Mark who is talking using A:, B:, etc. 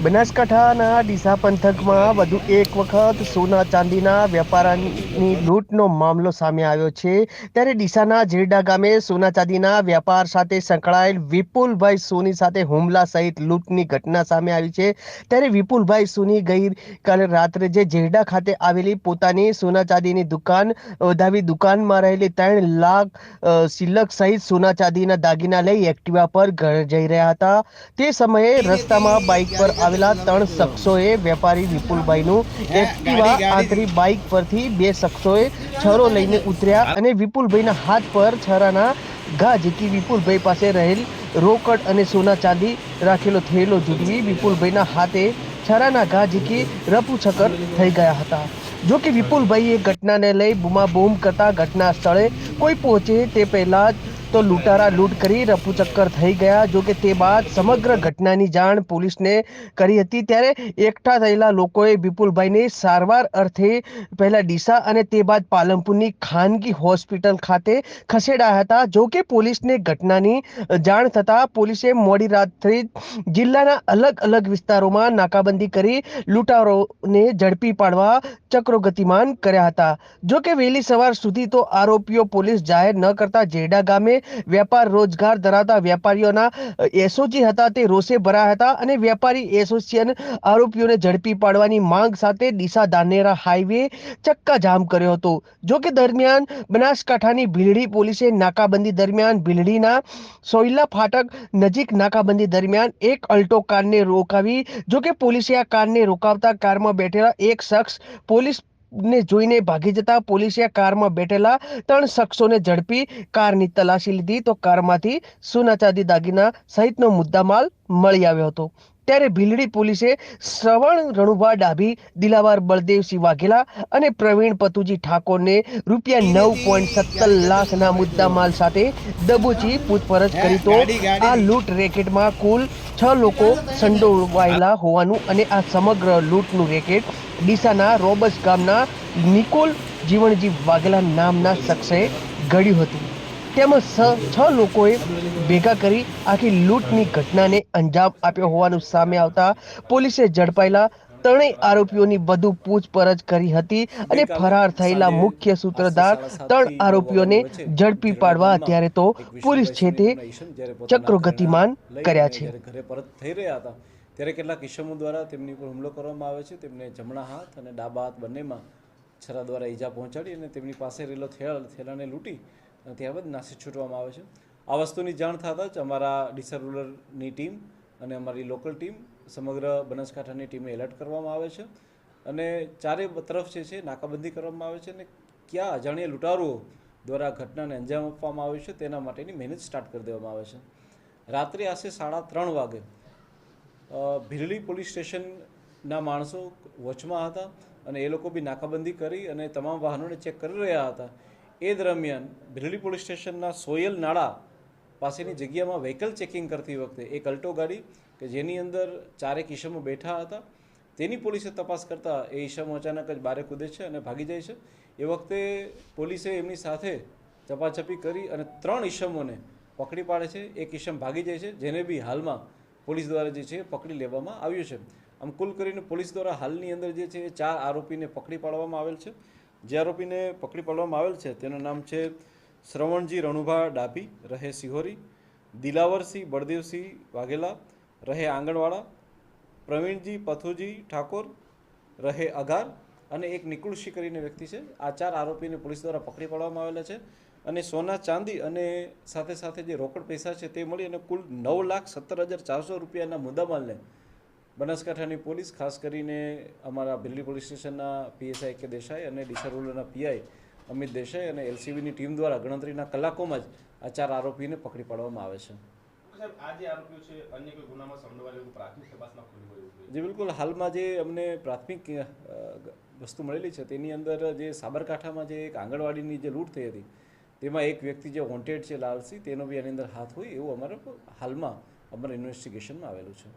A: બનાસકાંઠાના ડીસા પંથકમાં વધુ એક વખત સોના ચાંદીના વેપારની લૂંટનો મામલો સામે આવ્યો છે। ત્યારે ડીસાના ઝેરડા ગામે સોના ચાંદીના વેપાર સાથે સંકળાયેલ વિપુલભાઈ સોની સાથે હુમલા સહિત લૂંટની ઘટના સામે આવી છે। ત્યારે વિપુલભાઈ સોની ગઈકાલે રાત્રે જે ઝેરડા ખાતે આવેલી પોતાની સોના ચાંદીની દુકાન વધાવી દુકાનમાં રહેલી 3 લાખ સિલક સહિત સોના ચાંદીના દાગીના લઈ એક્ટિવા પર ઘરે જઈ રહ્યા હતા। તે સમયે રસ્તામાં બાઇક પર આવેલા 3 શખ્સોએ વેપારી વિપુલભાઈનું એક્ટિવા આંતરી બાઇક પરથી 2 શખ્સોએ છરો લઈને ઉતર્યા અને વિપુલભાઈના હાથ પર છરાના ઘા ઝીકી વિપુલભાઈ પાસે રહેલ રોકડ અને સોના ચાંદી રાખેલો થેલો ઝૂંટવી વિપુલભાઈના હાથે છરાના ઘા ઝીકી રફુચક્કર થઈ ગયા હતા। જો કે વિપુલભાઈએ ઘટનાને લઈ બૂમાબૂમ કરતા ઘટના સ્થળે કોઈ પહોંચે તે પહેલા તો લૂંટારા લૂંટ કરી રફુચક્કર થઈ ગયા। જો કે તે બાદ સમગ્ર ઘટનાની જાણ પોલીસને કરી હતી। ત્યારે એકઠા થયેલા લોકોએ વિપુલભાઈને સારવાર અર્થે પહેલા ડીસા અને તે બાદ પાલનપુરની ખાનગી હોસ્પિટલ ખાતે ખસેડાયા હતા। જો કે પોલીસને ઘટનાની જાણ થતાં પોલીસે મોડી રાત્રે જિલ્લાના અલગ અલગ વિસ્તારોમાં નાકાબંધી કરી લૂંટારોને ઝડપી પાડવા ચક્રો ગતિમાન કર્યા હતા। જો કે વહેલી સવાર સુધી તો આરોપીઓ પોલીસ જાહેર ન કરતા ઝેરડા ગામે વેપાર રોજગાર ધરાવતા વેપારીઓના એસઓજી હતા તે રોષે ભરાયા હતા અને વેપારી એસોસિએશન આરોપીઓને ઝડપી પાડવાની માંગ સાથે ડીસા ધાનેરા હાઈવે ચક્કાજામ કર્યો હતો। જો કે દરમિયાન બનાસકાંઠાની ભીલડી પોલીસે નાકાબંધી દરમિયાન ભીલડીના સોયલા ફાટક નજીક નાકાબંધી દરમિયાન એક અલ્ટો કારને રોકાવી। જો કે પોલીસે આ કારને રોકાવતા કારમાં બેઠેલા એક શખ્સ પોલીસને જોઈને ભાગી જતા પોલીસે કારમાં બેઠેલા 3 શખ્સોને ઝડપી કારની તલાશી લીધી તો કારમાંથી સોના ચાંદી દાગીના સહિતનો મુદ્દામાલ મળી આવ્યો હતો। ત્યારે ભીલડી પોલીસે શ્રવણ રણુભા ડાભી, દિલાવર બળદેવસિંહ વાઘેલા અને પ્રવીણ પતુજી ઠાકોરને ₹9.17 લાખના મુદ્દામાલ સાથે દબોચી પૂછપરછ કરી તો આ લૂંટ રેકેટમાં કુલ 6 લોકો સંડોવાયેલા હોવાનું અને આ સમગ્ર લૂંટનું રેકેટ ડીસાના રોબસ ગામના નિકોલ જીવણજી વાઘેલા નામના શખ્સે ઘડ્યું હતું। તેમજ 6 લોકોએ ભેગા કરી આખી લૂંટની ઘટનાને અંજામ આપ્યો હોવાનું સામે આવતા પોલીસે ઝડપાયેલા 3 આરોપીઓની વધુ પૂછપરછ કરી હતી અને ફરાર થયેલા મુખ્ય સૂત્રધાર 3 આરોપીઓને ઝડપી પાડવા અત્યારે તો પોલીસ છે તે ચક્રો ગતિમાન કર્યા છે।
B: ઘરે પરત થઈ રહ્યા હતા ત્યારે કેટલાક ઇસમો દ્વારા તેમની પર હુમલો કરવામાં આવે છે। તેમને જમણા હાથ અને ડાબા હાથ બંનેમાં છરા દ્વારા ઈજા પહોંચાડી અને તેમની પાસે રહેલો થેલાને લૂંટી અને ત્યારબાદ નાસી છૂટવામાં આવે છે। આ વસ્તુની જાણ થતાં જ અમારા ડીસા રૂરલની ટીમ અને અમારી લોકલ ટીમ સમગ્ર બનાસકાંઠાની ટીમને એલર્ટ કરવામાં આવે છે અને ચારે તરફ જે છે નાકાબંધી કરવામાં આવે છે અને ક્યાં અજાણ્યા લૂંટારુઓ દ્વારા ઘટનાને અંજામ આપવામાં આવે છે તેના માટેની મહેનત સ્ટાર્ટ કરી દેવામાં આવે છે। રાત્રે આશરે 3:30 વાગે ભીલડી પોલીસ સ્ટેશનના માણસો વોચમાં હતા અને એ લોકો બી નાકાબંધી કરી અને તમામ વાહનોને ચેક કરી રહ્યા હતા। એ દરમિયાન ભીલડી પોલીસ સ્ટેશનના સોયલ નાળા પાસેની જગ્યામાં વ્હીકલ ચેકિંગ કરતી વખતે એક અલ્ટો ગાડી કે જેની અંદર 4 ઇસમો બેઠા હતા તેની પોલીસે તપાસ કરતાં એ ઇસમો અચાનક જ બારે કૂદે છે અને ભાગી જાય છે। એ વખતે પોલીસે એમની સાથે ચપાચપી કરી અને 3 ઇસમોને પકડી પાડે છે। એક ઇસમ ભાગી જાય છે જેને બી હાલમાં પોલીસ દ્વારા જે છે પકડી લેવામાં આવ્યું છે। આમ કુલ કરીને પોલીસ દ્વારા હાલની અંદર જે છે એ 4 આરોપીને પકડી પાડવામાં આવેલ છે। જે આરોપીને પકડી પાડવામાં આવેલ છે તેનું નામ છે શ્રવણજી રણુભા ડાભી રહે સિહોરી, દિલાવરસિંહ બળદેવસિંહ વાઘેલા રહે આંગણવાડા, પ્રવીણજી પથુજી ઠાકોર રહે અગાર અને એક નિકુળસિંહ કરીને વ્યક્તિ છે। આ 4 આરોપીને પોલીસ દ્વારા પકડી પાડવામાં આવેલા છે અને સોના ચાંદી અને સાથે સાથે જે રોકડ પૈસા છે તે મળી અને કુલ ₹9,17,400 મુદ્દામાલને બનાસકાંઠાની પોલીસ ખાસ કરીને અમારા ભીલડી પોલીસ સ્ટેશનના પીએસઆઈ કે દેસાઈ અને ડીસા રૂરલના પીઆઈ અમિત દેસાઈ અને એલસીબીની ટીમ દ્વારા ગણતરીના કલાકોમાં જ આ 4 આરોપીને પકડી પાડવામાં આવે છે। જી બિલકુલ, હાલમાં જે અમને પ્રાથમિક વસ્તુ મળેલી છે તેની અંદર જે સાબરકાંઠામાં જે એક આંગણવાડીની જે લૂંટ થઈ હતી તેમાં એક વ્યક્તિ જે વોન્ટેડ છે લાલસિંહ તેનો બી આની અંદર હાથ હોય એવું હાલમાં અમારા ઇન્વેસ્ટિગેશનમાં આવેલું છે।